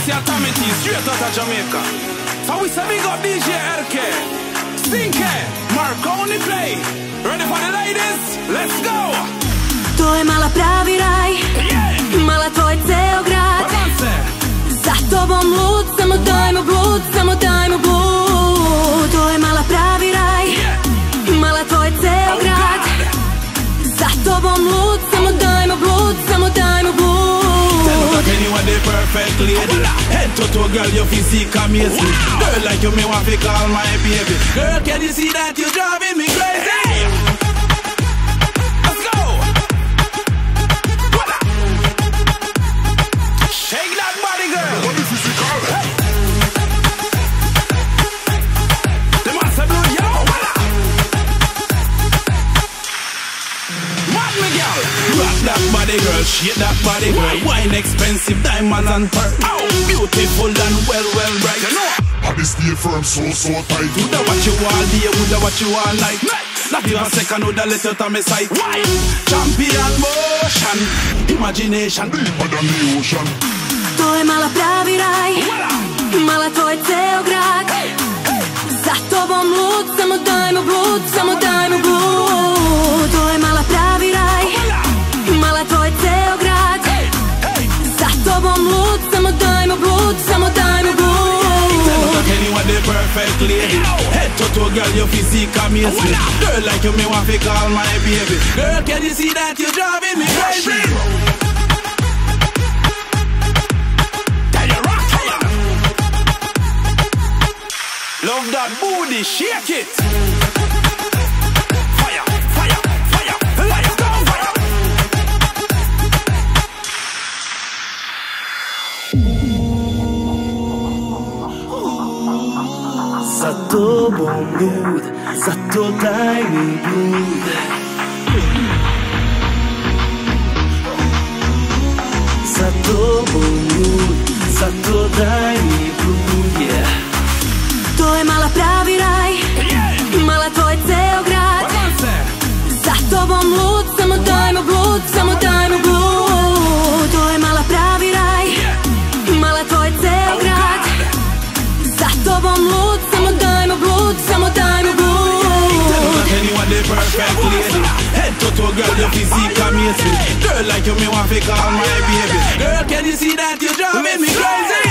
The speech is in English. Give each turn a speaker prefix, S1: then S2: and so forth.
S1: Bossy and Tommy T, straight out of Jamaica. So we say big up DJ RK, Stinky, Marconi play. Ready for the ladies? Let's go!
S2: To je mala pravi raj, mala tvoj ceo grad. Za tobom lud, samo daj mu blud, samo daj mu blud. To je mala pravi raj, mala tvoj ceo grad. Za tobom lud, samo daj mu blud, samo daj mu blud.
S1: Tell anyone the perfect lady. Head to toe, girl, your physique amazing. Girl like you, me want to call my baby. Girl, can you see that you're driving me crazy? Girl, shake that body, girl. Wine expensive, diamonds and pearl. Oh, beautiful and well bright. You know,
S3: I be stay firm, so tight.
S1: Woulda what you all day, woulda what you all night. Not even a second, woulda let you to me sight. Wine, champion motion, imagination
S3: deeper than the ocean.
S2: To je mala pravi raj, mala tvoj ceo grad. Za tobom lud, samo daj mu blud, samo daj mu blud. To je mala pravi raj, mala tvoj ceo grad. Za tobom lud, samo daj mu blud, samo daj mu blud.
S1: Tell anyone the perfect lady. Head to toe, girl, your physique amazing. Girl like you, me want to call my baby. Girl, can you see that you're driving me crazy? Tell you rock, love that booty, shake it. Fire, fire, fire, let's go, fire.
S4: Za tobom lud, zato daj mi blud. Za tobom lud, zato daj mi blud, yeah.
S2: To je mala pravi raj, mala tvoj ceo grad. Za tobom lud, samo daj mu blud, samo daj mu blud. To je mala pravi raj, mala tvoj ceo grad. Za tobom lud, samo daj mu blud, samo daj mu blud.
S1: Anyone the perfect lady. Head to toe, girl, your physique amazing. Girl like you, me want to call my baby. Girl, can you see that you're driving me crazy?